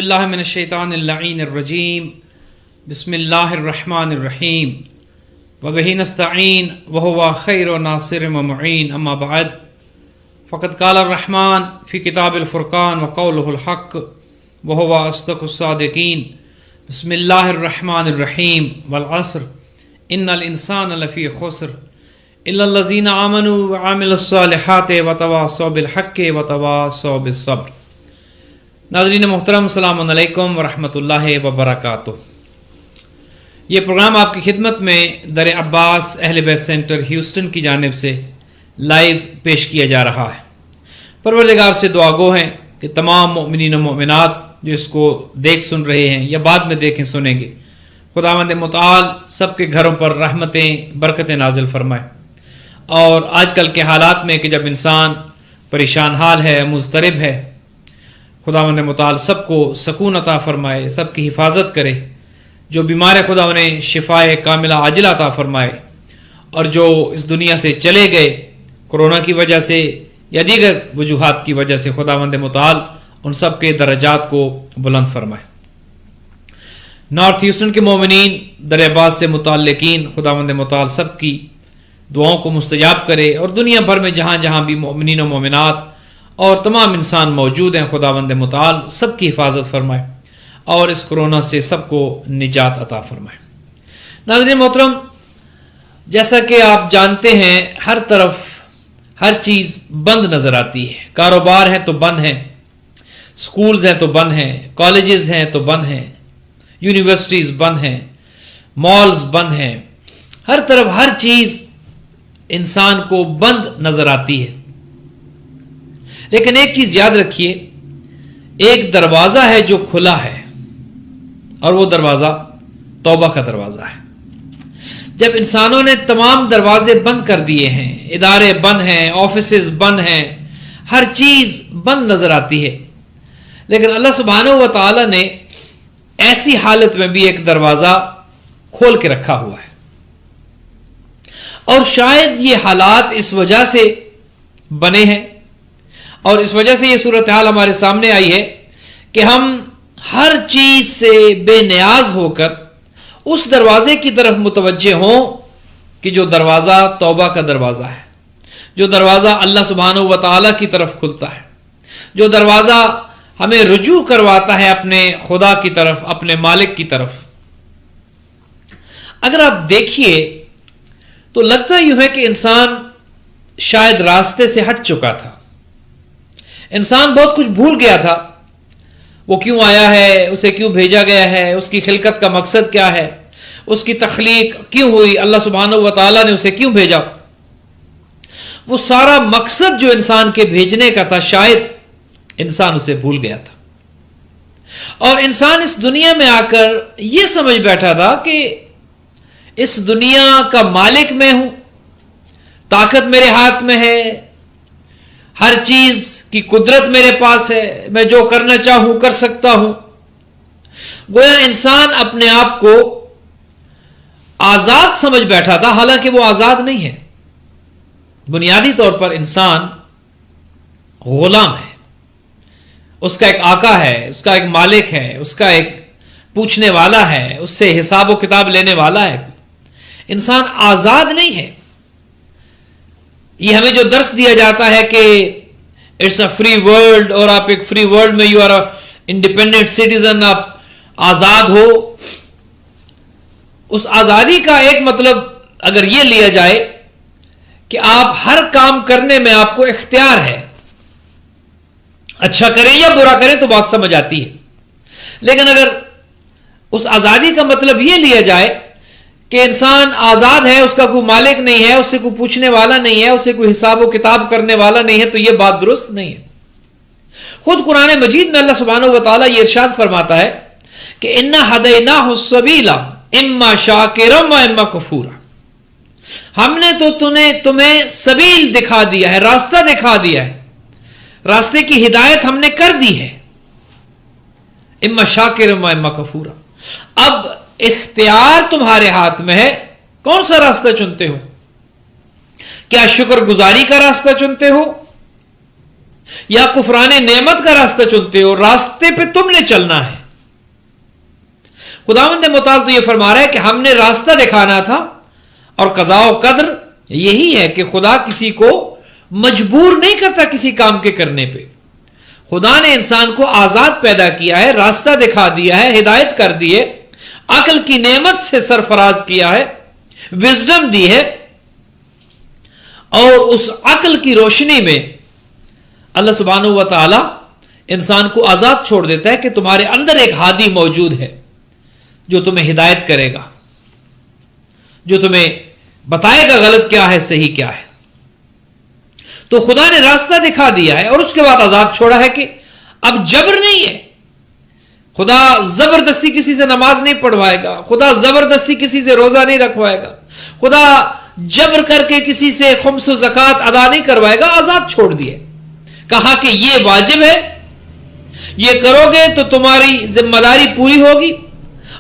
اللہ من الشیطان اللعین الرجیم بسم اللہ الرحمن الرحیم وبہ نستعین وہو خیر ناصر ومعین اما بعد فقد قال الرحمن فی کتاب الفرقان وقولہ الحق وہو اصدق الصادقین بسم اللہ الرحمن الرحیم والعصر ان الانسان لفی خسر الا الذین آمنوا وعملوا الصالحات وتواصوا بالحق وتواصوا بالصبر۔ ناظرین محترم، السلام علیکم ورحمۃ اللہ وبرکاتہ۔ یہ پروگرام آپ کی خدمت میں در عباس اہل بیت سینٹر ہیوسٹن کی جانب سے لائیو پیش کیا جا رہا ہے۔ پروردگار سے دعا گو ہیں کہ تمام مؤمنین و مؤمنات جو اس کو دیکھ سن رہے ہیں یا بعد میں دیکھیں سنیں گے، خداوند متعال سب کے گھروں پر رحمتیں برکتیں نازل فرمائے۔ اور آج کل کے حالات میں کہ جب انسان پریشان حال ہے، مضطرب ہے، خداوند متعال سب کو سکون عطا فرمائے، سب کی حفاظت کرے۔ جو بیمار ہے خدا انہیں شفائے کاملہ عاجلہ عطا فرمائے، اور جو اس دنیا سے چلے گئے کورونا کی وجہ سے یا دیگر وجوہات کی وجہ سے، خداوند متعال ان سب کے درجات کو بلند فرمائے۔ نارتھ ہیوسٹن کے مومنین، در عباس سے متعلقین، خداوند متعال سب کی دعاؤں کو مستجاب کرے، اور دنیا بھر میں جہاں جہاں بھی مومنین و مومنات اور تمام انسان موجود ہیں، خداوند متعال سب کی حفاظت فرمائے اور اس کرونا سے سب کو نجات عطا فرمائے۔ ناظرین محترم، جیسا کہ آپ جانتے ہیں ہر طرف ہر چیز بند نظر آتی ہے۔ کاروبار ہیں تو بند ہیں، سکولز ہیں تو بند ہیں، کالجز ہیں تو بند ہیں، یونیورسٹیز بند ہیں، مالز بند ہیں، ہر طرف ہر چیز انسان کو بند نظر آتی ہے۔ لیکن ایک چیز یاد رکھیے، ایک دروازہ ہے جو کھلا ہے، اور وہ دروازہ توبہ کا دروازہ ہے۔ جب انسانوں نے تمام دروازے بند کر دیے ہیں، ادارے بند ہیں، آفیسز بند ہیں، ہر چیز بند نظر آتی ہے، لیکن اللہ سبحانہ و تعالی نے ایسی حالت میں بھی ایک دروازہ کھول کے رکھا ہوا ہے۔ اور شاید یہ حالات اس وجہ سے بنے ہیں، اور اس وجہ سے یہ صورتحال ہمارے سامنے آئی ہے کہ ہم ہر چیز سے بے نیاز ہو کر اس دروازے کی طرف متوجہ ہوں کہ جو دروازہ توبہ کا دروازہ ہے، جو دروازہ اللہ سبحانہ و تعالیٰ کی طرف کھلتا ہے، جو دروازہ ہمیں رجوع کرواتا ہے اپنے خدا کی طرف، اپنے مالک کی طرف۔ اگر آپ دیکھیے تو لگتا یوں ہے کہ انسان شاید راستے سے ہٹ چکا تھا، انسان بہت کچھ بھول گیا تھا۔ وہ کیوں آیا ہے، اسے کیوں بھیجا گیا ہے، اس کی خلقت کا مقصد کیا ہے، اس کی تخلیق کیوں ہوئی، اللہ سبحانہ و تعالیٰ نے اسے کیوں بھیجا، وہ سارا مقصد جو انسان کے بھیجنے کا تھا شاید انسان اسے بھول گیا تھا۔ اور انسان اس دنیا میں آ کر یہ سمجھ بیٹھا تھا کہ اس دنیا کا مالک میں ہوں، طاقت میرے ہاتھ میں ہے، ہر چیز کی قدرت میرے پاس ہے، میں جو کرنا چاہوں کر سکتا ہوں۔ گویا انسان اپنے آپ کو آزاد سمجھ بیٹھا تھا، حالانکہ وہ آزاد نہیں ہے۔ بنیادی طور پر انسان غلام ہے، اس کا ایک آقا ہے، اس کا ایک مالک ہے، اس کا ایک پوچھنے والا ہے، اس سے حساب و کتاب لینے والا ہے۔ انسان آزاد نہیں ہے۔ یہ ہمیں جو درس دیا جاتا ہے کہ اٹس اے فری ورلڈ، اور آپ ایک فری ورلڈ میں you are a independent citizen, آپ آزاد ہو، اس آزادی کا ایک مطلب اگر یہ لیا جائے کہ آپ ہر کام کرنے میں آپ کو اختیار ہے، اچھا کریں یا برا کریں تو بات سمجھ آتی ہے۔ لیکن اگر اس آزادی کا مطلب یہ لیا جائے کہ انسان آزاد ہے، اس کا کوئی مالک نہیں ہے، اس سے کوئی پوچھنے والا نہیں ہے، اس سے کوئی حساب و کتاب کرنے والا نہیں ہے، تو یہ بات درست نہیں ہے۔ خود قرآن مجید میں اللہ سبحانہ و تعالیٰ یہ ارشاد فرماتا ہے کہ اِنَّا هَدَيْنَاهُ السَّبِيلَ اِمَّا شَاكِرًا وَإِمَّا كَفُورًا، ہم نے تو تمہیں سبیل دکھا دیا ہے، راستہ دکھا دیا ہے، راستے کی ہدایت ہم نے کر دی ہے، اِمَّا شَاكِرًا وَإِمَّا كَفُورًا۔ اب اختیار تمہارے ہاتھ میں ہے، کون سا راستہ چنتے ہو؟ کیا شکر گزاری کا راستہ چنتے ہو، یا کفران نعمت کا راستہ چنتے ہو، راستے پہ تم نے چلنا ہے۔ خداوند متعال تو یہ فرما رہا ہے کہ ہم نے راستہ دکھانا تھا، اور قضاء و قدر یہی ہے کہ خدا کسی کو مجبور نہیں کرتا کسی کام کے کرنے پہ۔ خدا نے انسان کو آزاد پیدا کیا ہے، راستہ دکھا دیا ہے، ہدایت کر دی ہے، عقل کی نعمت سے سرفراز کیا ہے، وزڈم دی ہے، اور اس عقل کی روشنی میں اللہ سبحانہ و تعالی انسان کو آزاد چھوڑ دیتا ہے کہ تمہارے اندر ایک ہادی موجود ہے جو تمہیں ہدایت کرے گا، جو تمہیں بتائے گا غلط کیا ہے صحیح کیا ہے۔ تو خدا نے راستہ دکھا دیا ہے اور اس کے بعد آزاد چھوڑا ہے کہ اب جبر نہیں ہے۔ خدا زبردستی کسی سے نماز نہیں پڑھوائے گا، خدا زبردستی کسی سے روزہ نہیں رکھوائے گا، خدا جبر کر کے کسی سے خمس و زکوٰۃ ادا نہیں کروائے گا، آزاد چھوڑ دیے۔ کہا کہ یہ واجب ہے، یہ کرو گے تو تمہاری ذمہ داری پوری ہوگی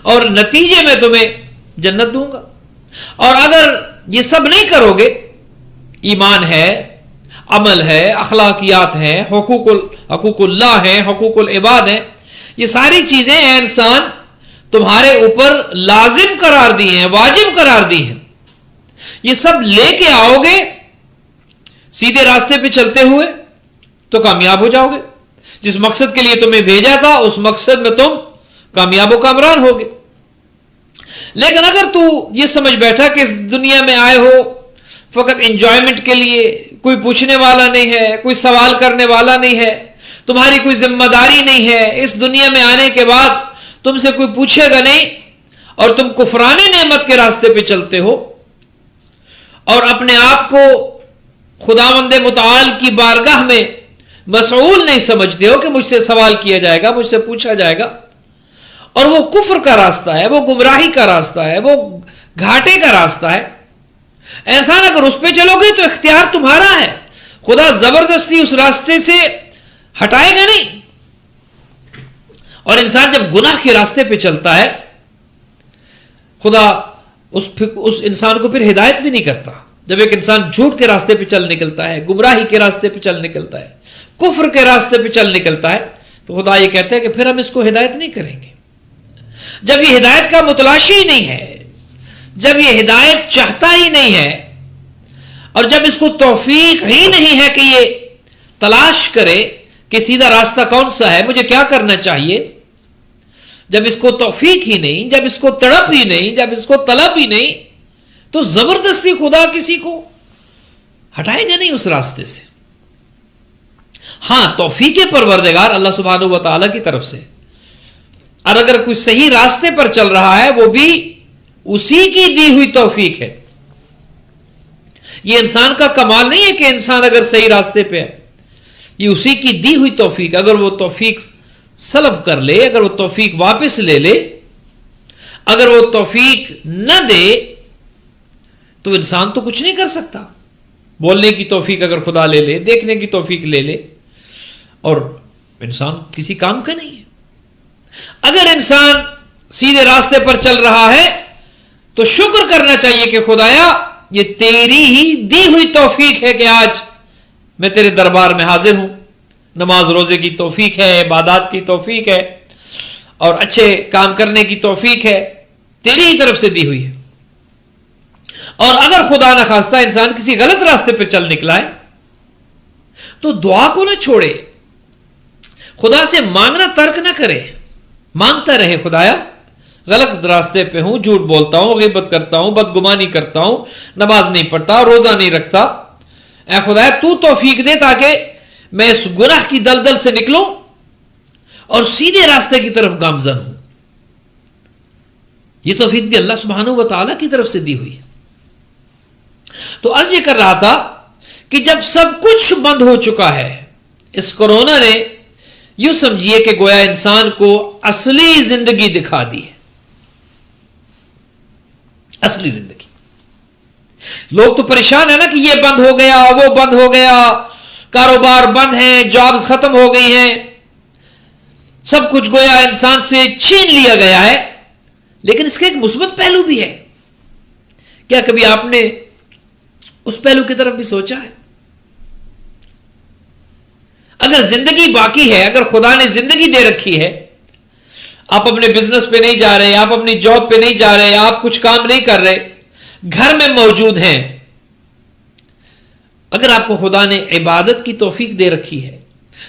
اور نتیجے میں تمہیں جنت دوں گا، اور اگر یہ سب نہیں کرو گے، ایمان ہے، عمل ہے، اخلاقیات ہیں، حقوق اللہ ہیں، حقوق العباد ہیں، یہ ساری چیزیں اے انسان تمہارے اوپر لازم قرار دی ہیں، واجب قرار دی ہیں، یہ سب لے کے آؤ گے سیدھے راستے پہ چلتے ہوئے تو کامیاب ہو جاؤ گے۔ جس مقصد کے لیے تمہیں بھیجا تھا اس مقصد میں تم کامیاب و کامران ہوگے۔ لیکن اگر تو یہ سمجھ بیٹھا کہ اس دنیا میں آئے ہو فقط انجوائمنٹ کے لیے، کوئی پوچھنے والا نہیں ہے، کوئی سوال کرنے والا نہیں ہے، تمہاری کوئی ذمہ داری نہیں ہے، اس دنیا میں آنے کے بعد تم سے کوئی پوچھے گا نہیں، اور تم کفران نعمت کے راستے پہ چلتے ہو اور اپنے آپ کو خداوند متعال کی بارگاہ میں مسئول نہیں سمجھتے ہو کہ مجھ سے سوال کیا جائے گا، مجھ سے پوچھا جائے گا، اور وہ کفر کا راستہ ہے، وہ گمراہی کا راستہ ہے، وہ گھاٹے کا راستہ ہے، انسان اگر اس پہ چلو گے تو اختیار تمہارا ہے، خدا زبردستی اس راستے سے ہٹائے گا نہیں۔ اور انسان جب گناہ کے راستے پہ چلتا ہے خدا اس انسان کو پھر ہدایت بھی نہیں کرتا۔ جب ایک انسان جھوٹ کے راستے پہ چل نکلتا ہے، گمراہی کے راستے پہ چل نکلتا ہے، کفر کے راستے پہ چل نکلتا ہے، تو خدا یہ کہتا ہے کہ پھر ہم اس کو ہدایت نہیں کریں گے۔ جب یہ ہدایت کا متلاشی ہی نہیں ہے، جب یہ ہدایت چاہتا ہی نہیں ہے، اور جب اس کو توفیق ہی نہیں ہے کہ یہ تلاش کرے کہ سیدھا راستہ کون سا ہے، مجھے کیا کرنا چاہیے، جب اس کو توفیق ہی نہیں، جب اس کو تڑپ ہی نہیں، جب اس کو طلب ہی نہیں، تو زبردستی خدا کسی کو ہٹائے گا نہیں اس راستے سے۔ ہاں، توفیق پروردگار اللہ سبحانہ و تعالی کی طرف سے، اور اگر کوئی صحیح راستے پر چل رہا ہے وہ بھی اسی کی دی ہوئی توفیق ہے۔ یہ انسان کا کمال نہیں ہے کہ انسان اگر صحیح راستے پہ ہے، یہ اسی کی دی ہوئی توفیق۔ اگر وہ توفیق سلب کر لے، اگر وہ توفیق واپس لے لے، اگر وہ توفیق نہ دے تو انسان تو کچھ نہیں کر سکتا۔ بولنے کی توفیق اگر خدا لے لے، دیکھنے کی توفیق لے لے، اور انسان کسی کام کا نہیں ہے۔ اگر انسان سیدھے راستے پر چل رہا ہے تو شکر کرنا چاہیے کہ خدایا یہ تیری ہی دی ہوئی توفیق ہے کہ آج میں تیرے دربار میں حاضر ہوں۔ نماز روزے کی توفیق ہے، عبادات کی توفیق ہے، اور اچھے کام کرنے کی توفیق ہے، تیری ہی طرف سے دی ہوئی ہے۔ اور اگر خدا نہ خواستہ انسان کسی غلط راستے پہ چل نکلا ہے تو دعا کو نہ چھوڑے، خدا سے مانگنا ترک نہ کرے، مانگتا رہے، خدایا غلط راستے پہ ہوں، جھوٹ بولتا ہوں، غیبت کرتا ہوں، بدگمانی کرتا ہوں، نماز نہیں پڑھتا، روزہ نہیں رکھتا، اے خدایا تو توفیق دے تاکہ میں اس گناہ کی دلدل سے نکلوں اور سیدھے راستے کی طرف گامزن ہوں۔ یہ توفیق بھی اللہ سبحانہ و تعالیٰ کی طرف سے دی ہوئی ہے۔ تو عرض یہ کر رہا تھا کہ جب سب کچھ بند ہو چکا ہے، اس کورونا نے یوں سمجھیے کہ گویا انسان کو اصلی زندگی دکھا دی ہے، اصلی زندگی۔ لوگ تو پریشان ہے نا کہ یہ بند ہو گیا، وہ بند ہو گیا، کاروبار بند ہیں، جابز ختم ہو گئی ہیں، سب کچھ گویا انسان سے چھین لیا گیا ہے۔ لیکن اس کا ایک مثبت پہلو بھی ہے۔ کیا کبھی آپ نے اس پہلو کی طرف بھی سوچا ہے؟ اگر زندگی باقی ہے، اگر خدا نے زندگی دے رکھی ہے، آپ اپنے بزنس پہ نہیں جا رہے، آپ اپنی جاب پہ نہیں جا رہے، آپ کچھ کام نہیں کر رہے، گھر میں موجود ہیں، اگر آپ کو خدا نے عبادت کی توفیق دے رکھی ہے،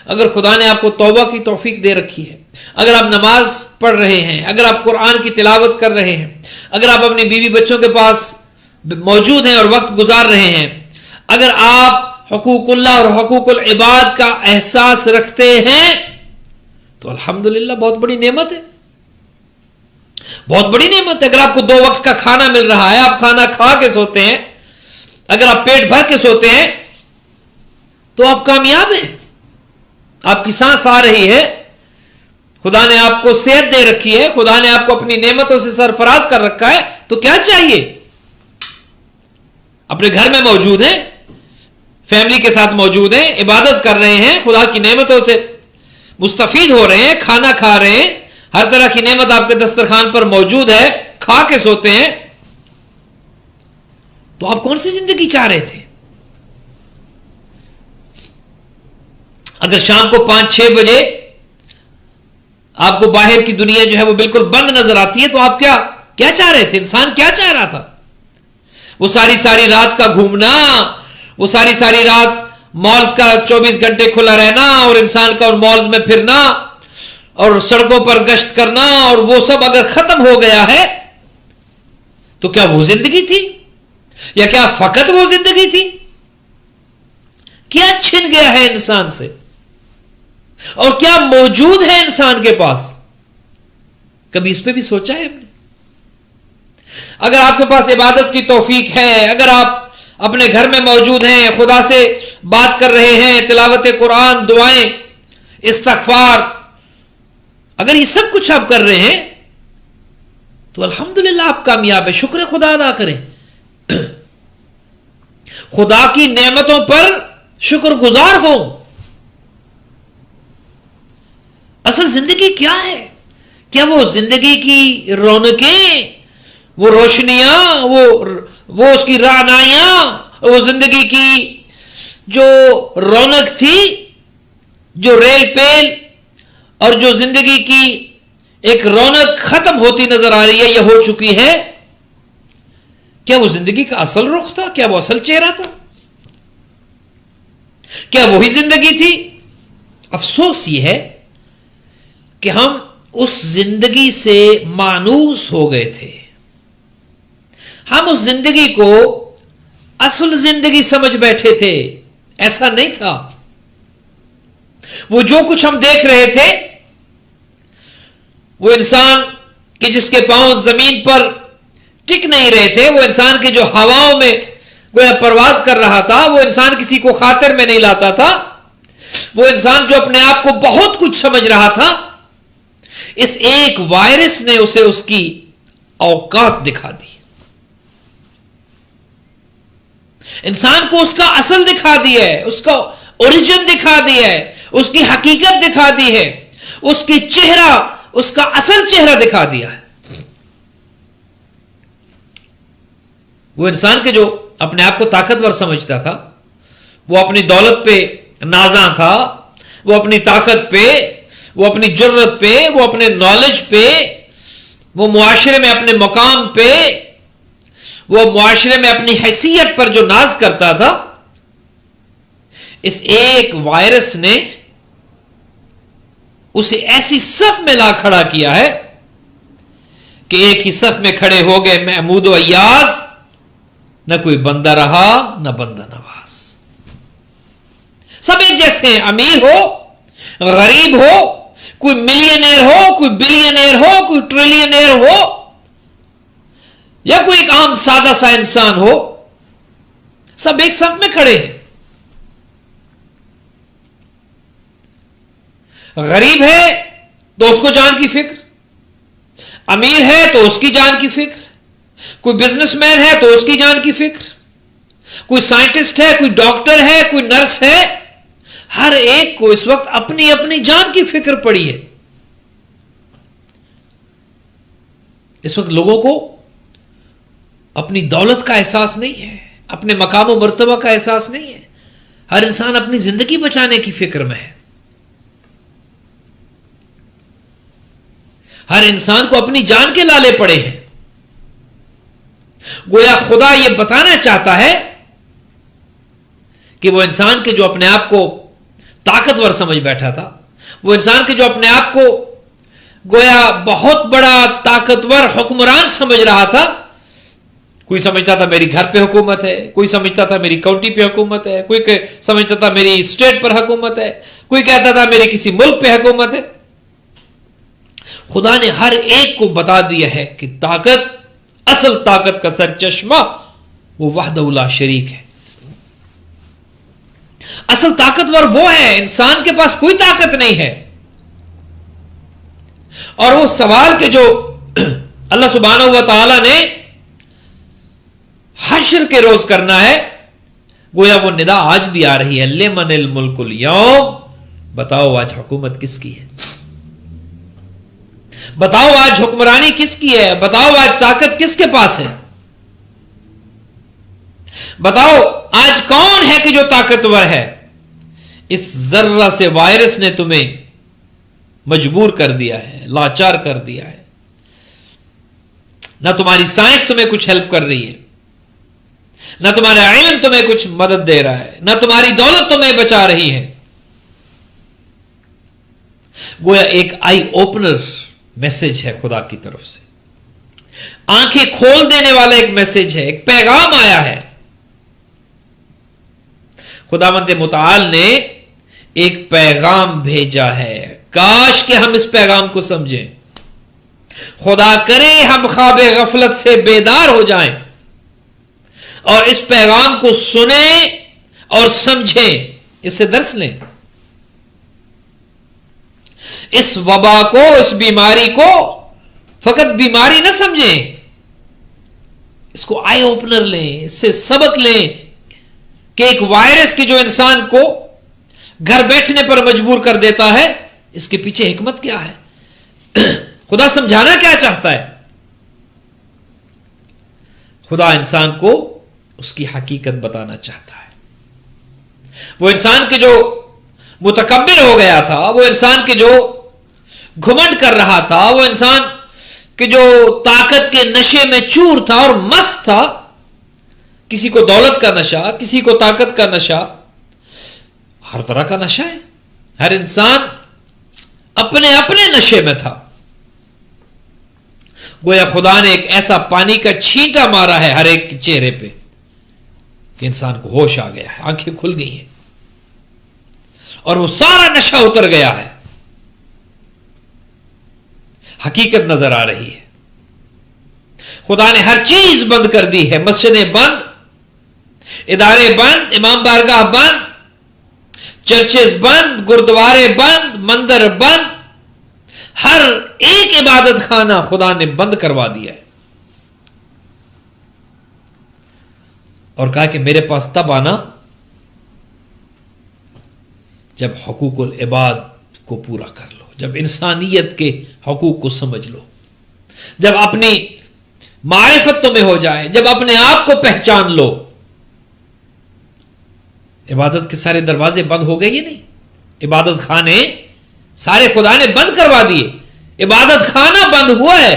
اگر خدا نے آپ کو توبہ کی توفیق دے رکھی ہے، اگر آپ نماز پڑھ رہے ہیں، اگر آپ قرآن کی تلاوت کر رہے ہیں، اگر آپ اپنی بیوی بچوں کے پاس موجود ہیں اور وقت گزار رہے ہیں، اگر آپ حقوق اللہ اور حقوق العباد کا احساس رکھتے ہیں، تو الحمدللہ بہت بڑی نعمت ہے، بہت بڑی نعمت ہے۔ اگر آپ کو 2 وقت کا کھانا مل رہا ہے، آپ کھانا کھا کے سوتے ہیں، اگر آپ پیٹ بھر کے سوتے ہیں تو آپ کامیاب ہیں، آپ کی سانس آ رہی ہے، خدا نے آپ کو صحت دے رکھی ہے، خدا نے آپ کو اپنی نعمتوں سے سرفراز کر رکھا ہے، تو کیا چاہیے؟ اپنے گھر میں موجود ہیں، فیملی کے ساتھ موجود ہیں، عبادت کر رہے ہیں، خدا کی نعمتوں سے مستفید ہو رہے ہیں، کھانا کھا رہے ہیں، ہر طرح کی نعمت آپ کے دسترخوان پر موجود ہے، کھا کے سوتے ہیں، تو آپ کون سی زندگی چاہ رہے تھے؟ اگر شام کو 5-6 بجے آپ کو باہر کی دنیا جو ہے وہ بالکل بند نظر آتی ہے، تو آپ کیا چاہ رہے تھے؟ انسان کیا چاہ رہا تھا؟ وہ ساری رات کا گھومنا، وہ ساری رات مالز کا 24 گھنٹے کھلا رہنا، اور انسان کا ان مالز میں پھرنا اور سڑکوں پر گشت کرنا، اور وہ سب اگر ختم ہو گیا ہے تو کیا وہ زندگی تھی؟ یا کیا فقط وہ زندگی تھی؟ کیا چھن گیا ہے انسان سے، اور کیا موجود ہے انسان کے پاس؟ کبھی اس پہ بھی سوچا ہے ہم نے؟ اگر آپ کے پاس عبادت کی توفیق ہے، اگر آپ اپنے گھر میں موجود ہیں، خدا سے بات کر رہے ہیں، تلاوت قرآن، دعائیں، استغفار، اگر یہ سب کچھ آپ کر رہے ہیں تو الحمدللہ آپ کامیاب ہیں، شکر خدا ادا کریں، خدا کی نعمتوں پر شکر گزار ہو۔ اصل زندگی کیا ہے؟ کیا وہ زندگی کی رونقیں، وہ روشنیاں، وہ اس کی رعنائیاں، وہ زندگی کی جو رونق تھی، جو ریل پیل اور جو زندگی کی ایک رونق ختم ہوتی نظر آ رہی ہے یا ہو چکی ہے، کیا وہ زندگی کا اصل رخ تھا؟ کیا وہ اصل چہرہ تھا؟ کیا وہی زندگی تھی؟ افسوس یہ ہے کہ ہم اس زندگی سے مانوس ہو گئے تھے، ہم اس زندگی کو اصل زندگی سمجھ بیٹھے تھے، ایسا نہیں تھا۔ وہ جو کچھ ہم دیکھ رہے تھے، وہ انسان کہ جس کے پاؤں زمین پر ٹک نہیں رہے تھے، وہ انسان کے جو ہواؤں میں گویا پرواز کر رہا تھا، وہ انسان کسی کو خاطر میں نہیں لاتا تھا، وہ انسان جو اپنے آپ کو بہت کچھ سمجھ رہا تھا، اس ایک وائرس نے اسے اس کی اوقات دکھا دی، انسان کو اس کا اصل دکھا دیا ہے، اس کا اوریجن دکھا دیا ہے، اس کی حقیقت دکھا دی ہے، اس کی چہرہ، اس کا اصل چہرہ دکھا دیا ہے۔ وہ انسان کے جو اپنے آپ کو طاقتور سمجھتا تھا، وہ اپنی دولت پہ نازاں تھا، وہ اپنی طاقت پہ، وہ اپنی جرت پہ، وہ اپنے نالج پہ، وہ معاشرے میں اپنے مقام پہ، وہ معاشرے میں اپنی حیثیت پر جو ناز کرتا تھا، اس ایک وائرس نے اسے ایسی صف میں لا کھڑا کیا ہے کہ ایک ہی صف میں کھڑے ہو گئے محمود و ایاز، نہ کوئی بندہ رہا نہ بندہ نواز، سب ایک جیسے ہیں، امیر ہو، غریب ہو، کوئی ملینئر ہو، کوئی بلینئر ہو، کوئی ٹریلینئر ہو، یا کوئی ایک عام سادہ سا انسان ہو، سب ایک صف میں کھڑے ہیں۔ غریب ہے تو اس کو جان کی فکر، امیر ہے تو اس کی جان کی فکر، کوئی بزنس مین ہے تو اس کی جان کی فکر، کوئی سائنٹسٹ ہے، کوئی ڈاکٹر ہے، کوئی نرس ہے، ہر ایک کو اس وقت اپنی اپنی جان کی فکر پڑی ہے۔ اس وقت لوگوں کو اپنی دولت کا احساس نہیں ہے، اپنے مقام و مرتبہ کا احساس نہیں ہے، ہر انسان اپنی زندگی بچانے کی فکر میں ہے۔ ہر انسان کو اپنی جان کے لالے پڑے ہیں. گویا خدا یہ بتانا چاہتا ہے کہ وہ انسان کے جو اپنے آپ کو طاقتور سمجھ بیٹھا تھا، وہ انسان کے جو اپنے آپ کو گویا بہت بڑا طاقتور حکمران سمجھ رہا تھا، کوئی سمجھتا تھا میری گھر پہ حکومت ہے، کوئی سمجھتا تھا میری کاؤنٹی پہ حکومت ہے، کوئی سمجھتا تھا میری اسٹیٹ پر حکومت ہے، کوئی کہتا تھا میری کسی ملک پہ حکومت ہے. خدا نے ہر ایک کو بتا دیا ہے کہ طاقت، اصل طاقت کا سرچشمہ وہ وحدہ لا شریک ہے. اصل طاقتور وہ ہے، انسان کے پاس کوئی طاقت نہیں ہے. اور وہ سوال کے جو اللہ سبحانہ و تعالی نے حشر کے روز کرنا ہے، گویا وہ ندا آج بھی آ رہی ہے، لمن الملک اليوم، بتاؤ آج حکومت کس کی ہے، بتاؤ آج حکمرانی کس کی ہے، بتاؤ آج طاقت کس کے پاس ہے، بتاؤ آج کون ہے کہ جو طاقتور ہے. اس ذرہ سے وائرس نے تمہیں مجبور کر دیا ہے، لاچار کر دیا ہے. نہ تمہاری سائنس تمہیں کچھ ہیلپ کر رہی ہے، نہ تمہارا علم تمہیں کچھ مدد دے رہا ہے، نہ تمہاری دولت تمہیں بچا رہی ہے. گویا ایک آئی اوپنر میسج ہے خدا کی طرف سے، آنکھیں کھول دینے والا ایک میسج ہے، ایک پیغام آیا ہے. خداوند متعال نے ایک پیغام بھیجا ہے، کاش کہ ہم اس پیغام کو سمجھیں. خدا کرے ہم خواب غفلت سے بیدار ہو جائیں اور اس پیغام کو سنیں اور سمجھیں، اس سے درس لیں. اس وبا کو، اس بیماری کو فقط بیماری نہ سمجھیں، اس کو آئی اوپنر لیں، اس سے سبق لیں کہ ایک وائرس کی جو انسان کو گھر بیٹھنے پر مجبور کر دیتا ہے، اس کے پیچھے حکمت کیا ہے، خدا سمجھانا کیا چاہتا ہے. خدا انسان کو اس کی حقیقت بتانا چاہتا ہے. وہ انسان کے جو متکبر ہو گیا تھا، وہ انسان کے جو گھمنڈ کر رہا تھا، وہ انسان کہ جو طاقت کے نشے میں چور تھا اور مست تھا، کسی کو دولت کا نشہ، کسی کو طاقت کا نشہ، ہر طرح کا نشہ ہے. ہر انسان اپنے اپنے نشے میں تھا. گویا خدا نے ایک ایسا پانی کا چھینٹا مارا ہے ہر ایک کے چہرے پہ کہ انسان کو ہوش آ گیا ہے، آنکھیں کھل گئی ہیں اور وہ سارا نشہ اتر گیا ہے. حقیقت نظر آ رہی ہے. خدا نے ہر چیز بند کر دی ہے، مسجدیں بند، ادارے بند، امام بارگاہ بند، چرچز بند، گردوارے بند، مندر بند، ہر ایک عبادت خانہ خدا نے بند کروا دیا ہے. اور کہا کہ میرے پاس تب آنا جب حقوق العباد کو پورا کر لو، جب انسانیت کے حقوق کو سمجھ لو، جب اپنی معرفت تمہیں ہو جائے، جب اپنے آپ کو پہچان لو. عبادت کے سارے دروازے بند ہو گئے ہی نہیں، عبادت خانے سارے خدا نے بند کروا دیے. عبادت خانہ بند ہوا ہے،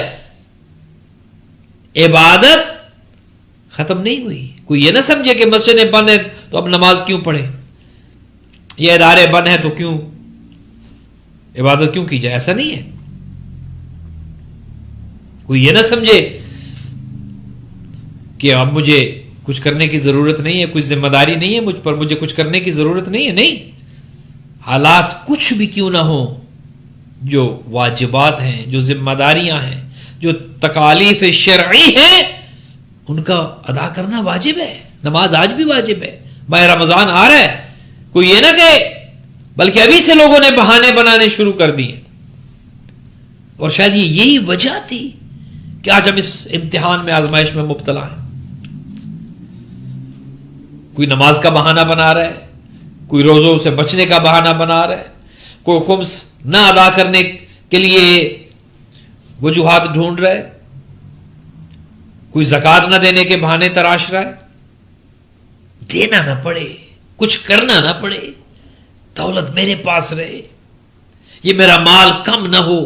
عبادت ختم نہیں ہوئی. کوئی یہ نہ سمجھے کہ مسجدیں بند ہیں تو اب نماز کیوں پڑھیں، یہ ادارے بند ہیں تو کیوں عبادت کیوں کی جائے. ایسا نہیں ہے. کوئی یہ نہ سمجھے کہ اب مجھے کچھ کرنے کی ضرورت نہیں ہے، کچھ ذمہ داری نہیں ہے مجھ پر، مجھے کچھ کرنے کی ضرورت نہیں ہے. نہیں، حالات کچھ بھی کیوں نہ ہو، جو واجبات ہیں، جو ذمہ داریاں ہیں، جو تکالیف شرعی ہیں، ان کا ادا کرنا واجب ہے. نماز آج بھی واجب ہے. ماہ رمضان آ رہا ہے، کوئی یہ نہ کہے، بلکہ ابھی سے لوگوں نے بہانے بنانے شروع کر دیے. اور شاید یہی وجہ تھی کہ آج ہم اس امتحان میں، آزمائش میں مبتلا ہیں. کوئی نماز کا بہانہ بنا رہا ہے، کوئی روزوں سے بچنے کا بہانہ بنا رہا ہے، کوئی خمس نہ ادا کرنے کے لیے وجوہات ڈھونڈ رہا ہے، کوئی زکوٰۃ نہ دینے کے بہانے تراش رہا ہے. دینا نہ پڑے، کچھ کرنا نہ پڑے، دولت میرے پاس رہے، یہ میرا مال کم نہ ہو.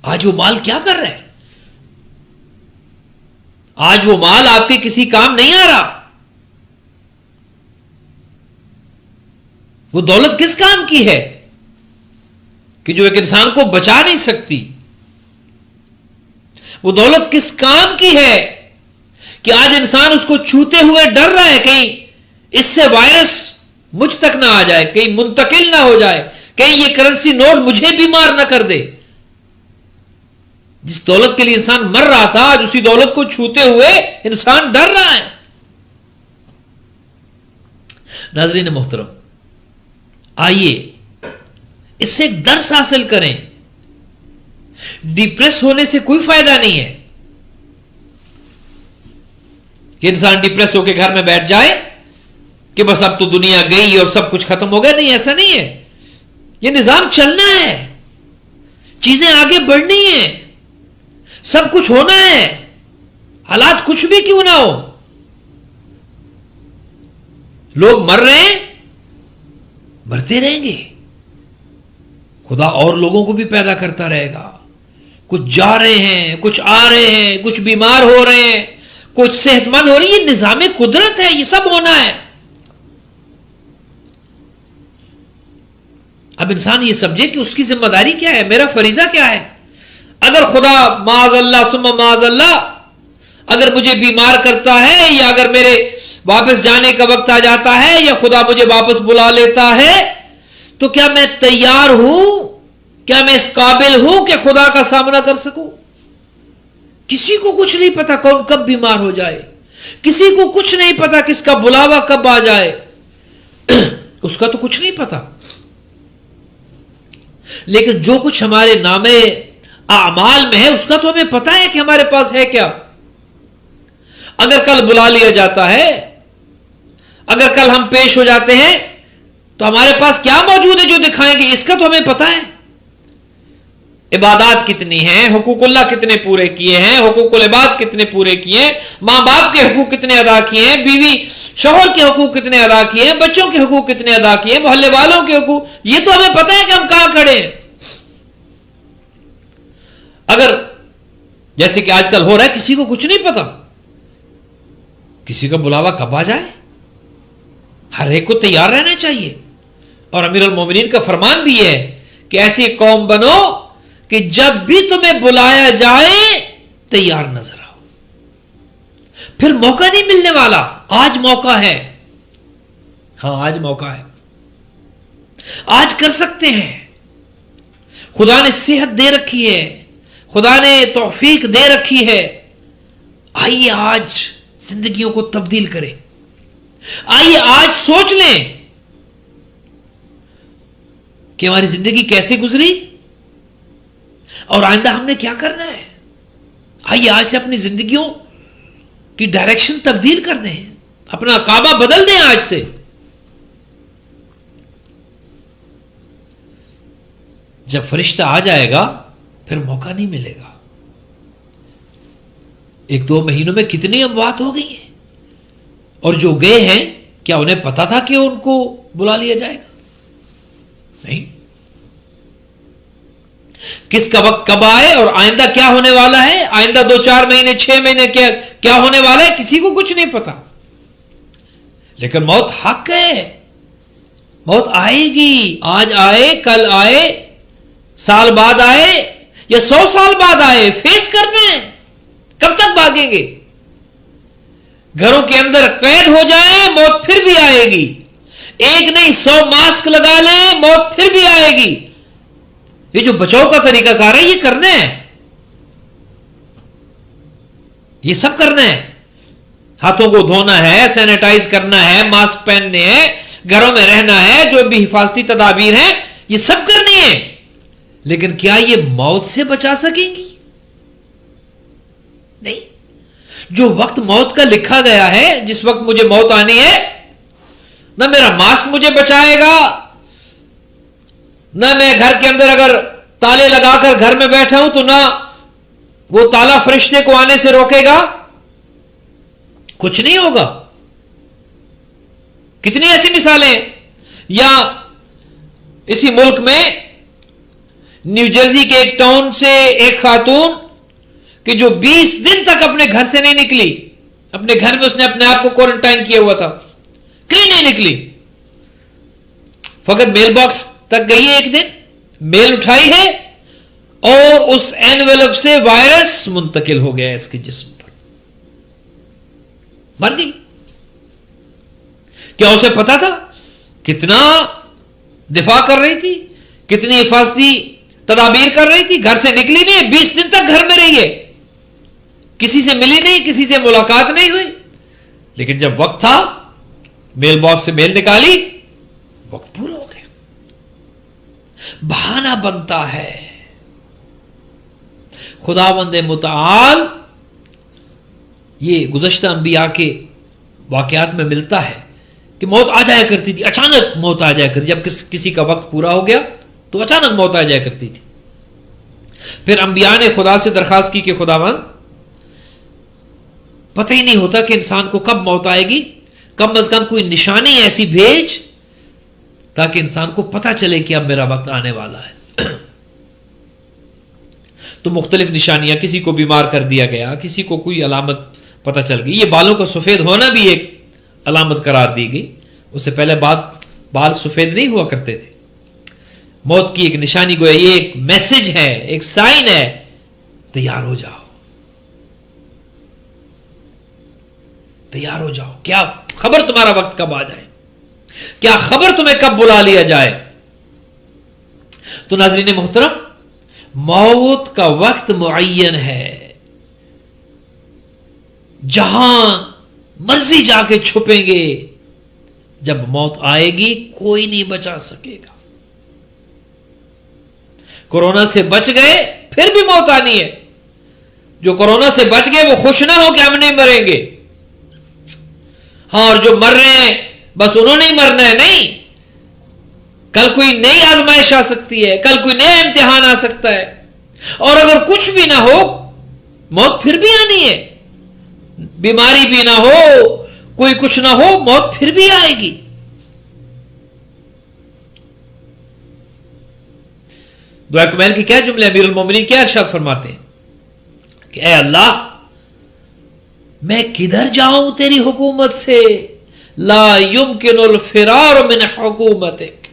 آج وہ مال کیا کر رہا ہے؟ آج وہ مال آپ کے کسی کام نہیں آ رہا. وہ دولت کس کام کی ہے کہ جو ایک انسان کو بچا نہیں سکتی؟ وہ دولت کس کام کی ہے کہ آج انسان اس کو چھوتے ہوئے ڈر رہا ہے کہیں اس سے وائرس مجھ تک نہ آ جائے, کہیں منتقل نہ ہو جائے, کہیں یہ کرنسی نوٹ مجھے بیمار نہ کر دے. جس دولت کے لیے انسان مر رہا تھا آج اسی دولت کو چھوتے ہوئے انسان ڈر رہا ہے. ناظرین محترم, آئیے اس سے ایک درس حاصل کریں. ڈپریس ہونے سے کوئی فائدہ نہیں ہے کہ انسان ڈپریس ہو کے گھر میں بیٹھ جائے کہ بس اب تو دنیا گئی اور سب کچھ ختم ہو گیا. نہیں, ایسا نہیں ہے. یہ نظام چلنا ہے, چیزیں آگے بڑھنی ہیں, سب کچھ ہونا ہے, حالات کچھ بھی کیوں نہ ہو. لوگ مر رہے ہیں, مرتے رہیں گے. خدا اور لوگوں کو بھی پیدا کرتا رہے گا. کچھ جا رہے ہیں, کچھ آ رہے ہیں, کچھ بیمار ہو رہے ہیں, کچھ صحت مند ہو رہی ہے. یہ نظام قدرت ہے, یہ سب ہونا ہے. اب انسان یہ سمجھے کہ اس کی ذمہ داری کیا ہے, میرا فریضہ کیا ہے. اگر خدا معاذ اللہ ثم معاذ اللہ اگر مجھے بیمار کرتا ہے, یا اگر میرے واپس جانے کا وقت آ جاتا ہے, یا خدا مجھے واپس بلا لیتا ہے, تو کیا میں تیار ہوں, کیا میں اس قابل ہوں کہ خدا کا سامنا کر سکوں؟ کسی کو کچھ نہیں پتا کون کب بیمار ہو جائے, کسی کو کچھ نہیں پتا کس کا بلاوا کب آ جائے. اس کا تو کچھ نہیں پتا. لیکن جو کچھ ہمارے نامے اعمال میں ہے اس کا تو ہمیں پتا ہے کہ ہمارے پاس ہے کیا. اگر کل بلا لیا جاتا ہے, اگر کل ہم پیش ہو جاتے ہیں, تو ہمارے پاس کیا موجود ہے جو دکھائیں گے, اس کا تو ہمیں پتا ہے. عبادات کتنی ہیں, حقوق اللہ کتنے پورے کیے ہیں, حقوق العباد کتنے پورے کیے ہیں, ماں باپ کے حقوق کتنے ادا کیے ہیں, بیوی شوہر کے حقوق کتنے ادا کیے ہیں, بچوں کے حقوق کتنے ادا کیے ہیں, محلے والوں کے حقوق, یہ تو ہمیں پتا ہے کہ ہم کہاں کھڑے ہیں. اگر جیسے کہ آج کل ہو رہا ہے, کسی کو کچھ نہیں پتا کسی کا بلاوا کب آ جائے. ہر ایک کو تیار رہنا چاہیے. اور امیر المومنین کا فرمان بھی ہے کہ ایسی قوم بنو کہ جب بھی تمہیں بلایا جائے تیار نظر آؤ. پھر موقع نہیں ملنے والا. آج موقع ہے, ہاں آج موقع ہے, آج کر سکتے ہیں. خدا نے صحت دے رکھی ہے, خدا نے توفیق دے رکھی ہے. آئیے آج زندگیوں کو تبدیل کریں. آئیے آج سوچ لیں کہ ہماری زندگی کیسے گزری اور آئندہ ہم نے کیا کرنا ہے. آئیے آج سے اپنی زندگیوں کی ڈائریکشن تبدیل کر دیں, اپنا کعبہ بدل دیں آج سے. جب فرشتہ آ جائے گا پھر موقع نہیں ملے گا. 1-2 مہینوں میں کتنی اموات ہو گئی ہیں, اور جو گئے ہیں کیا انہیں پتا تھا کہ ان کو بلا لیا جائے گا؟ نہیں. کس کا وقت کب آئے اور آئندہ کیا ہونے والا ہے, آئندہ 2-4 مہینے 6 مہینے کیا ہونے والا ہے, کسی کو کچھ نہیں پتا. لیکن موت حق ہے, موت آئے گی. آج آئے, کل آئے, سال بعد آئے یا 100 سال بعد آئے, فیس کرنا ہے. کب تک بھاگیں گے؟ گھروں کے اندر قید ہو جائیں, موت پھر بھی آئے گی. ایک نہیں 100 ماسک لگا لیں, موت پھر بھی آئے گی. یہ جو بچاؤ کا طریقہ کار ہے یہ کرنا ہے, یہ سب کرنا ہے. ہاتھوں کو دھونا ہے, سینیٹائز کرنا ہے, ماسک پہننے ہیں, گھروں میں رہنا ہے, جو بھی حفاظتی تدابیر ہیں یہ سب کرنی ہے. لیکن کیا یہ موت سے بچا سکیں گی؟ نہیں. جو وقت موت کا لکھا گیا ہے, جس وقت مجھے موت آنی ہے, نہ میرا ماسک مجھے بچائے گا, نہ میں گھر کے اندر اگر تالے لگا کر گھر میں بیٹھا ہوں تو نہ وہ تالا فرشتے کو آنے سے روکے گا. کچھ نہیں ہوگا. کتنی ایسی مثالیں, یا اسی ملک میں نیو جرسی کے ایک ٹاؤن سے ایک خاتون کہ جو 20 دن تک اپنے گھر سے نہیں نکلی، اپنے گھر میں اس نے اپنے آپ کو کوارنٹائن کیا ہوا تھا، کہیں نہیں نکلی، فقط میل باکس تک گئی ہے، ایک دن میل اٹھائی ہے اور اس اینویلپ سے وائرس منتقل ہو گیا اس کے جسم پر، مر گئی۔ کیا اسے پتا تھا؟ کتنا دفاع کر رہی تھی، کتنی حفاظتی تدابیر کر رہی تھی، گھر سے نکلی نہیں، 20 دن تک گھر میں رہی ہے، کسی سے ملی نہیں، کسی سے ملاقات نہیں ہوئی، لیکن جب وقت تھا میل باکس سے میل نکالی، وقت پورا ہو گیا۔ بہانہ بنتا ہے۔ خداوند متعال یہ گزشتہ انبیاء کے واقعات میں ملتا ہے کہ موت آ جایا کرتی تھی، اچانک موت آ جایا کرتی، جب کسی کا وقت پورا ہو گیا تو اچانک موت آ جایا کرتی تھی۔ پھر انبیاء نے خدا سے درخواست کی کہ خداوند پتہ ہی نہیں ہوتا کہ انسان کو کب موت آئے گی، کم از کم کوئی نشانی ایسی بھیج تاکہ انسان کو پتہ چلے کہ اب میرا وقت آنے والا ہے۔ تو مختلف نشانیاں، کسی کو بیمار کر دیا گیا، کسی کو کوئی علامت پتہ چل گئی۔ یہ بالوں کا سفید ہونا بھی ایک علامت قرار دی گئی، اس سے پہلے بال سفید نہیں ہوا کرتے تھے۔ موت کی ایک نشانی گویا یہ ایک میسج ہے، ایک سائن ہے، تیار ہو جاؤ، تیار ہو جاؤ۔ کیا خبر تمہارا وقت کب آ جائے، کیا خبر تمہیں کب بلا لیا جائے۔ تو ناظرین محترم، موت کا وقت معین ہے، جہاں مرضی جا کے چھپیں گے، جب موت آئے گی کوئی نہیں بچا سکے گا۔ کورونا سے بچ گئے پھر بھی موت آنی ہے۔ جو کورونا سے بچ گئے وہ خوش نہ ہو کہ ہم نہیں مریں گے، ہاں، اور جو مر رہے ہیں بس انہوں نے مرنا ہے، نہیں، کل کوئی نئی آزمائش آ سکتی ہے، کل کوئی نیا امتحان آ سکتا ہے، اور اگر کچھ بھی نہ ہو موت پھر بھی آنی ہے، بیماری بھی نہ ہو، کوئی کچھ نہ ہو، موت پھر بھی آئے گی۔ دعا کمیل کی کیا جملے، امیر المومنین کیا ارشاد فرماتے ہیں کہ اے اللہ، میں کدھر جاؤں تیری حکومت سے، لا یمکن الفرار من حکومتک،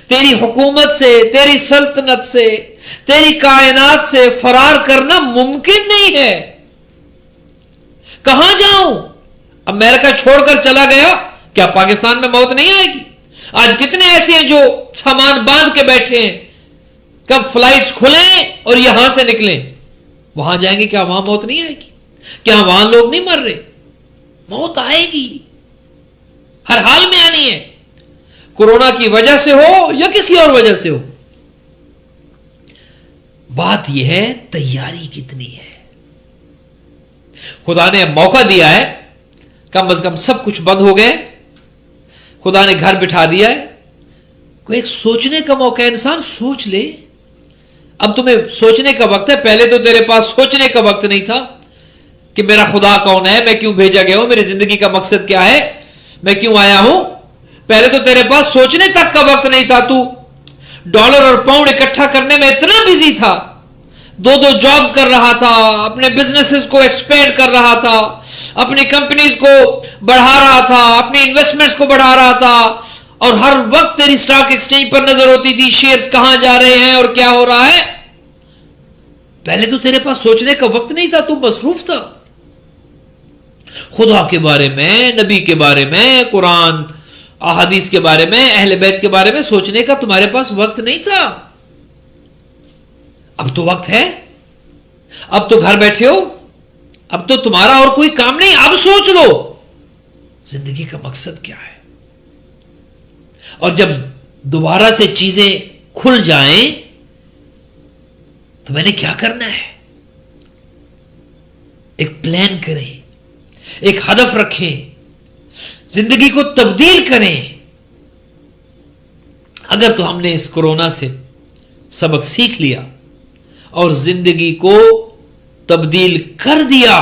تیری حکومت سے، تیری سلطنت سے، تیری کائنات سے فرار کرنا ممکن نہیں ہے۔ کہاں جاؤں؟ امریکہ چھوڑ کر چلا گیا، کیا پاکستان میں موت نہیں آئے گی؟ آج کتنے ایسے ہیں جو سامان باندھ کے بیٹھے ہیں، کب فلائٹس کھلیں اور یہاں سے نکلیں، وہاں جائیں گے، کیا وہاں موت نہیں آئے گی؟ کیا وہاں لوگ نہیں مر رہے؟ موت آئے گی، ہر حال میں آنی ہے، کورونا کی وجہ سے ہو یا کسی اور وجہ سے ہو۔ بات یہ ہے تیاری کتنی ہے۔ خدا نے موقع دیا ہے، کم از کم سب کچھ بند ہو گئے، خدا نے گھر بٹھا دیا ہے، کوئی ایک سوچنے کا موقع ہے، انسان سوچ لے۔ اب تمہیں سوچنے کا وقت ہے، پہلے تو تیرے پاس سوچنے کا وقت نہیں تھا کہ میرا خدا کون ہے، میں کیوں بھیجا گیا ہوں، میری زندگی کا مقصد کیا ہے، میں کیوں آیا ہوں۔ پہلے تو تیرے پاس سوچنے تک کا وقت نہیں تھا، تو ڈالر اور پاؤنڈ اکٹھا کرنے میں اتنا بزی تھا، دو جابز کر رہا تھا، اپنے بزنسز کو ایکسپینڈ کر رہا تھا، اپنی کمپنیز کو بڑھا رہا تھا، اپنی انویسٹمنٹس کو بڑھا رہا تھا، اور ہر وقت تیری اسٹاک ایکسچینج پر نظر ہوتی تھی، شیئرز کہاں جا رہے ہیں اور کیا ہو رہا ہے۔ پہلے تو تیرے پاس سوچنے کا وقت نہیں تھا، تو مصروف تھا خدا کے بارے میں، نبی کے بارے میں، قرآن احادیث کے بارے میں، اہل بیت کے بارے میں سوچنے کا تمہارے پاس وقت نہیں تھا۔ اب تو وقت ہے، اب تو گھر بیٹھے ہو، اب تو تمہارا اور کوئی کام نہیں، اب سوچ لو زندگی کا مقصد کیا ہے۔ اور جب دوبارہ سے چیزیں کھل جائیں تو میں نے کیا کرنا ہے، ایک پلان کریں، ایک ہدف رکھیں، زندگی کو تبدیل کریں۔ اگر تو ہم نے اس کورونا سے سبق سیکھ لیا اور زندگی کو تبدیل کر دیا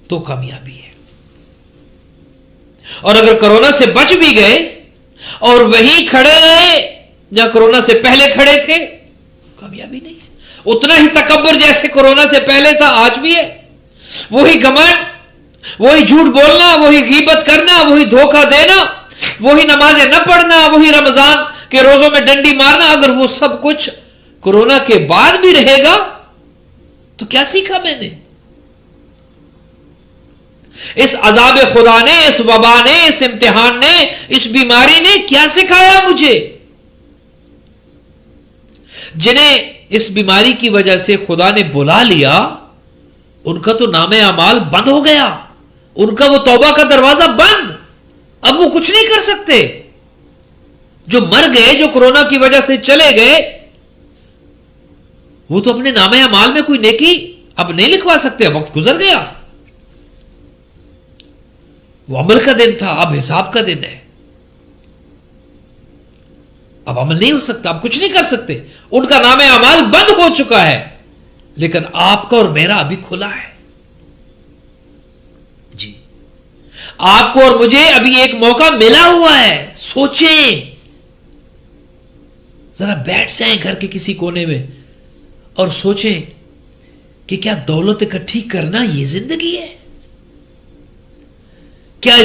تو کامیابی ہے، اور اگر کورونا سے بچ بھی گئے اور وہیں کھڑے رہے جہاں کورونا سے پہلے کھڑے تھے کامیابی نہیں ہے. اتنا ہی تکبر جیسے کورونا سے پہلے تھا آج بھی ہے. وہی گھمنڈ, وہی جھوٹ بولنا, وہی غیبت کرنا, وہی دھوکہ دینا, وہی نمازیں نہ پڑھنا, وہی رمضان کے روزوں میں ڈنڈی مارنا. اگر وہ سب کچھ کورونا کے بعد بھی رہے گا تو کیا سیکھا میں نے؟ اس عذاب خدا نے, اس وبا نے, اس امتحان نے, اس بیماری نے کیا سکھایا مجھے؟ جنہیں اس بیماری کی وجہ سے خدا نے بلا لیا ان کا تو نام اعمال بند ہو گیا, ان کا وہ توبہ کا دروازہ بند. اب وہ کچھ نہیں کر سکتے. جو مر گئے, جو کورونا کی وجہ سے چلے گئے, وہ تو اپنے نام اعمال میں کوئی نیکی اب نہیں لکھوا سکتے. وقت گزر گیا, وہ عمل کا دن تھا, اب حساب کا دن ہے. اب عمل نہیں ہو سکتا, اب کچھ نہیں کر سکتے. ان کا نام اعمال بند ہو چکا ہے, لیکن آپ کا اور میرا ابھی کھلا ہے. جی, آپ کو اور مجھے ابھی ایک موقع ملا ہوا ہے. سوچیں, ذرا بیٹھ جائیں گھر کے کسی کونے میں اور سوچیں کہ کیا دولت اکٹھی کرنا یہ زندگی ہے؟ کیا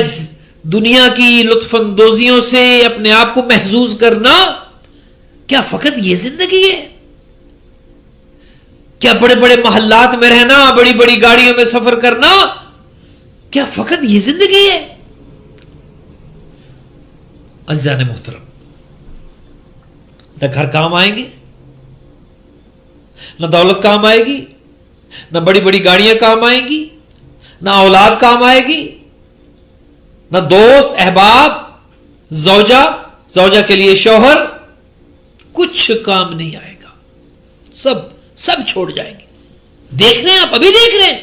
دنیا کی لطف اندوزیوں سے اپنے آپ کو محظوظ کرنا کیا فقط یہ زندگی ہے؟ کیا بڑے بڑے محلات میں رہنا, بڑی بڑی گاڑیوں میں سفر کرنا کیا فقط یہ زندگی ہے؟ عزیزان محترم, نہ گھر کام آئیں گے, نہ دولت کام آئے گی, نہ بڑی بڑی گاڑیاں کام آئیں گی, نہ اولاد کام آئے گی, نہ دوست احباب, زوجہ کے لیے شوہر, کچھ کام نہیں آئے گا. سب چھوڑ جائیں گے. دیکھ رہے ہیں آپ, ابھی دیکھ رہے ہیں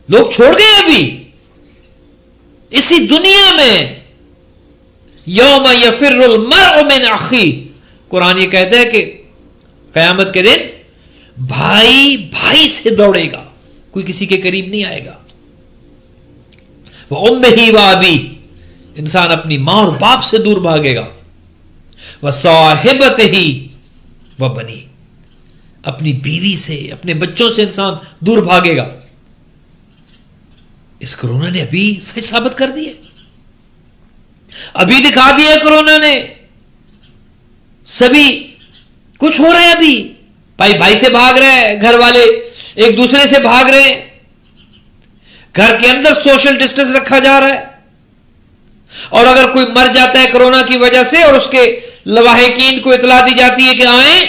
لوگ چھوڑ گئے ابھی اسی دنیا میں. یوم یفر المرء من اخی, قرآن یہ کہتا ہے کہ قیامت کے دن بھائی سے دوڑے گا, کوئی کسی کے قریب نہیں آئے گا. وَأُمِّهِ وَأَبِيهِ, انسان اپنی ماں اور باپ سے دور بھاگے گا. وَصَاحِبَتِهِ وَبَنِيهِ, اپنی بیوی سے, اپنے بچوں سے انسان دور بھاگے گا. اس کورونا نے ابھی سچ ثابت کر دیا, ابھی دکھا دیا کورونا نے. سبھی کچھ ہو رہا ہے ابھی, بھائی سے بھاگ رہے ہیں, گھر والے ایک دوسرے سے بھاگ رہے ہیں, گھر کے اندر سوشل ڈسٹینس رکھا جا رہا ہے. اور اگر کوئی مر جاتا ہے کورونا کی وجہ سے اور اس کے لواحقین کو اطلاع دی جاتی ہے کہ آئیں,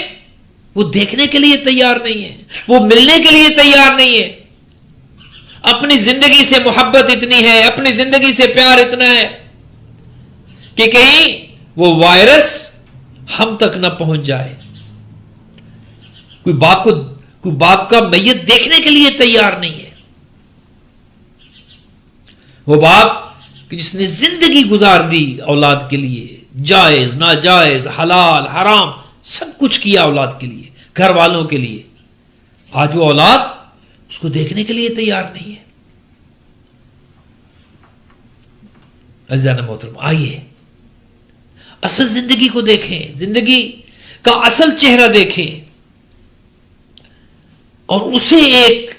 وہ دیکھنے کے لیے تیار نہیں ہے, وہ ملنے کے لیے تیار نہیں ہے. اپنی زندگی سے محبت اتنی ہے, اپنی زندگی سے پیار اتنا ہے کہ کہیں وہ وائرس ہم تک نہ پہنچ جائے. کوئی باپ کا میت دیکھنے کے لیے تیار نہیں ہے. وہ باپ کہ جس نے زندگی گزار دی اولاد کے لیے, جائز ناجائز حلال حرام سب کچھ کیا اولاد کے لیے, گھر والوں کے لیے, آج وہ اولاد اس کو دیکھنے کے لیے تیار نہیں ہے. عزیزان محترم, آئیے اصل زندگی کو دیکھیں, زندگی کا اصل چہرہ دیکھیں اور اسے ایک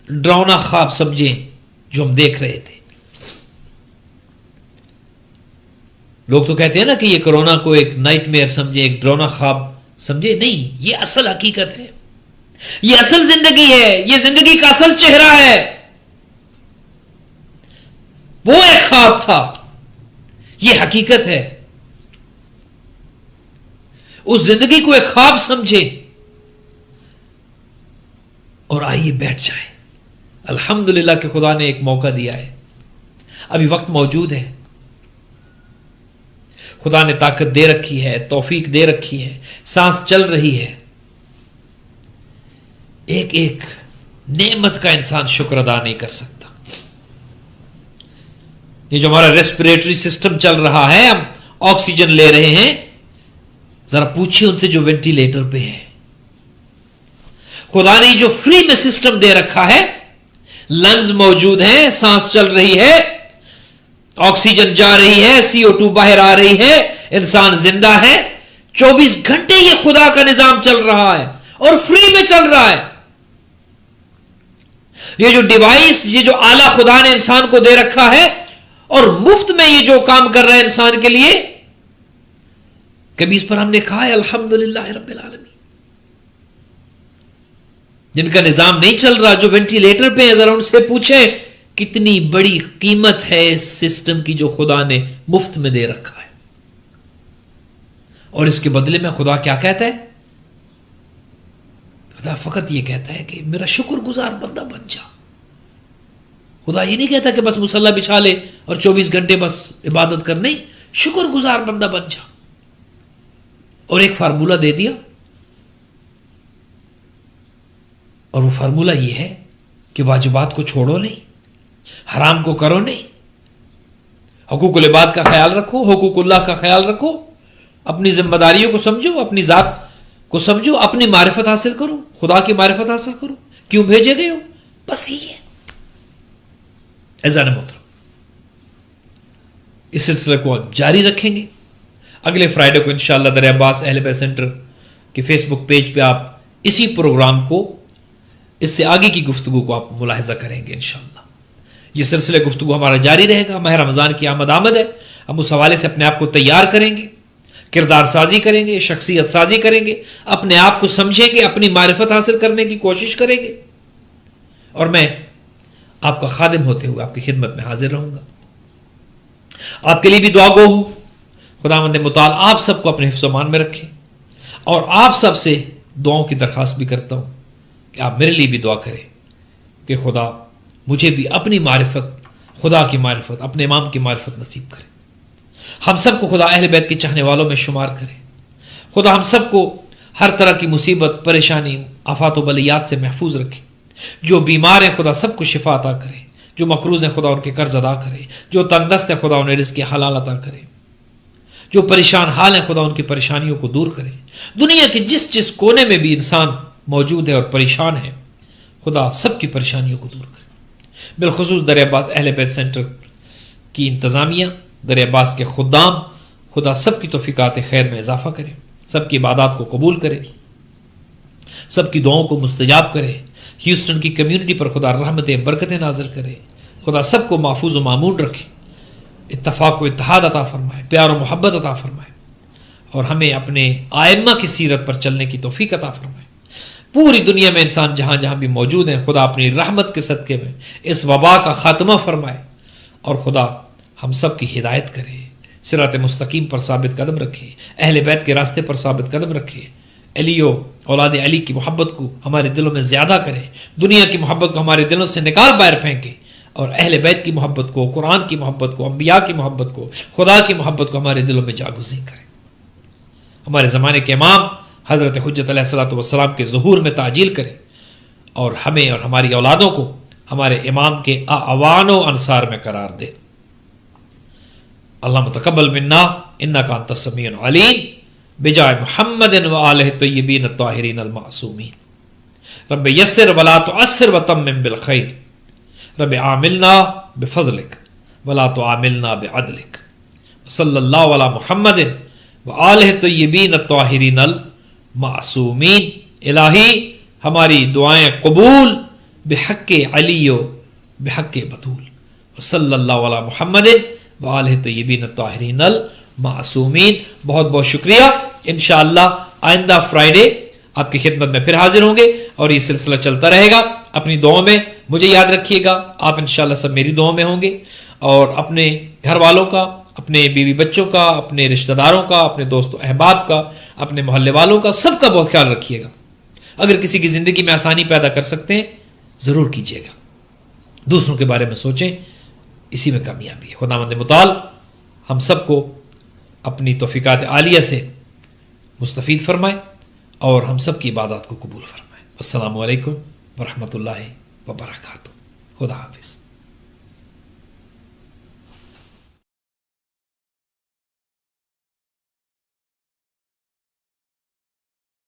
ڈراؤنا خواب سمجھیں جو ہم دیکھ رہے تھے. لوگ تو کہتے ہیں نا کہ یہ کورونا کو ایک نائٹ میئر سمجھے, ایک ڈراؤنا خواب سمجھے. نہیں, یہ اصل حقیقت ہے, یہ اصل زندگی ہے, یہ زندگی کا اصل چہرہ ہے. وہ ایک خواب تھا, یہ حقیقت ہے. اس زندگی کو ایک خواب سمجھے اور آئیے بیٹھ جائیں. الحمدللہ کہ خدا نے ایک موقع دیا ہے, ابھی وقت موجود ہے. خدا نے طاقت دے رکھی ہے, توفیق دے رکھی ہے, سانس چل رہی ہے. ایک ایک نعمت کا انسان شکر ادا نہیں کر سکتا. یہ جو ہمارا ریسپریٹری سسٹم چل رہا ہے, ہم آکسیجن لے رہے ہیں, ذرا پوچھیے ان سے جو وینٹیلیٹر پہ ہیں. خدا نے جو فری میں سسٹم دے رکھا ہے, لنگز موجود ہیں, سانس چل رہی ہے, آکسیجن جا رہی ہے, CO2 باہر آ رہی ہے, انسان زندہ ہے. 24 گھنٹے یہ خدا کا نظام چل رہا ہے اور فری میں چل رہا ہے. یہ جو ڈیوائس, یہ جو آلہ خدا نے انسان کو دے رکھا ہے اور مفت میں یہ جو کام کر رہا ہے انسان کے لیے, کبھی اس پر ہم نے کہا ہے الحمدللہ رب العالمین؟ جن کا نظام نہیں چل رہا, جو وینٹیلیٹر پہ ہیں, ذرا ان سے پوچھیں کتنی بڑی قیمت ہے اس سسٹم کی جو خدا نے مفت میں دے رکھا ہے. اور اس کے بدلے میں خدا کیا کہتا ہے؟ خدا فقط یہ کہتا ہے کہ میرا شکر گزار بندہ بن جا. خدا یہ نہیں کہتا کہ بس مصلی بچھا لے اور 24 گھنٹے بس عبادت کر, نہیں, شکر گزار بندہ بن جا. اور ایک فارمولہ دے دیا, اور وہ فارمولہ یہ ہے کہ واجبات کو چھوڑو نہیں, حرام کو کرو نہیں, حقوق العباد کا خیال رکھو, حقوق اللہ کا خیال رکھو, اپنی ذمہ داریوں کو سمجھو, اپنی ذات کو سمجھو, اپنی معرفت حاصل کرو, خدا کی معرفت حاصل کرو, کیوں بھیجے گئے ہو, بس یہ ہے. اذان محترم, اس سلسلے کو جاری رکھیں گے. اگلے فرائیڈے کو انشاءاللہ در عباس اہل بیت سینٹر کے فیس بک پیج پہ آپ اسی پروگرام کو, اس سے آگے کی گفتگو کو آپ ملاحظہ کریں گے انشاءاللہ. یہ سلسلہ گفتگو ہمارا جاری رہے گا. ماہ رمضان کی آمد ہے, ہم اس حوالے سے اپنے آپ کو تیار کریں گے, کردار سازی کریں گے, شخصیت سازی کریں گے, اپنے آپ کو سمجھیں گے, اپنی معرفت حاصل کرنے کی کوشش کریں گے. اور میں آپ کا خادم ہوتے ہوئے آپ کی خدمت میں حاضر رہوں گا. آپ کے لیے بھی دعا گو ہوں. خداوند متعال آپ سب کو اپنے حفظ و امان میں رکھیں, اور آپ سب سے دعاؤں کی درخواست بھی کرتا ہوں کہ آپ میرے لیے بھی دعا کریں کہ خدا مجھے بھی اپنی معرفت, خدا کی معرفت, اپنے امام کی معرفت نصیب کرے. ہم سب کو خدا اہل بیت کے چاہنے والوں میں شمار کرے. خدا ہم سب کو ہر طرح کی مصیبت, پریشانی, آفات و بلیات سے محفوظ رکھے. جو بیمار ہیں خدا سب کو شفا عطا کرے, جو مقروض ہیں خدا ان کے قرض ادا کرے, جو تنگ دست ہیں خدا انہیں رزق حلال عطا کرے, جو پریشان حال ہیں خدا ان کی پریشانیوں کو دور کرے. دنیا کے جس جس کونے میں بھی انسان موجود ہے اور پریشان ہے, خدا سب کی پریشانیوں کو دور کرے. بالخصوص در عباس اہل بیت سینٹر کی انتظامیہ, در عباس کے خدام, خدا سب کی توفیقات خیر میں اضافہ کرے, سب کی عبادات کو قبول کرے, سب کی دعاؤں کو مستجاب کرے. ہیوسٹن کی کمیونٹی پر خدا رحمتیں, برکتیں نازل کرے. خدا سب کو محفوظ و معمون رکھے, اتفاق و اتحاد عطا فرمائے, پیار و محبت عطا فرمائے, اور ہمیں اپنے آئمہ کی سیرت پر چلنے کی توفیق عطا فرمائے. پوری دنیا میں انسان جہاں جہاں بھی موجود ہیں, خدا اپنی رحمت کے صدقے میں اس وبا کا خاتمہ فرمائے, اور خدا ہم سب کی ہدایت کرے, صراط مستقیم پر ثابت قدم رکھے, اہل بیت کے راستے پر ثابت قدم رکھے. علی و اولاد علی کی محبت کو ہمارے دلوں میں زیادہ کرے, دنیا کی محبت کو ہمارے دلوں سے نکال باہر پھینکے, اور اہل بیت کی محبت کو, قرآن کی محبت کو, انبیاء کی محبت کو, خدا کی محبت کو ہمارے دلوں میں جاگزین کرے. ہمارے زمانے کے امام حضرت حجت علیہ الصلوۃ والسلام کے ظہور میں تعجیل کرے, اور ہمیں اور ہماری اولادوں کو ہمارے امام کے اعوان و انصار میں قرار دے. اللہم تقبل منا انک انت السمیع العلیم بجائے محمد و آلہ الطیبین الطاہرین المعصومین. رب یسر ولا تعسر وتمم بالخیر. رب عاملنا بفضلک ولا تعاملنا بعدلک. صلی اللہ علی محمد و آلہ الطیبین الطاہرین المعصومین. الہی ہماری دعائیں قبول بحق علی و بحق بطول. صلی اللہ علی محمد و آلہ الطیبین الطاہرین المعصومین. بہت بہت شکریہ. انشاءاللہ آئندہ فرائیڈے آپ کی خدمت میں پھر حاضر ہوں گے, اور یہ سلسلہ چلتا رہے گا. اپنی دعاؤں میں مجھے یاد رکھیے گا. آپ انشاءاللہ سب میری دعاؤں میں ہوں گے, اور اپنے گھر والوں کا, اپنے بیوی بچوں کا, اپنے رشتہ داروں کا, اپنے دوست و احباب کا, اپنے محلے والوں کا, سب کا بہت خیال رکھیے گا. اگر کسی کی زندگی میں آسانی پیدا کر سکتے ہیں ضرور کیجیے گا. دوسروں کے بارے میں سوچیں, اسی میں کامیابی ہے. خداوند متعال ہم سب کو اپنی توفیقات عالیہ سے مستفید فرمائے, اور ہم سب کی عبادات کو قبول فرمائے. السلام علیکم ورحمۃ اللہ وبرکاتہ. خدا حافظ.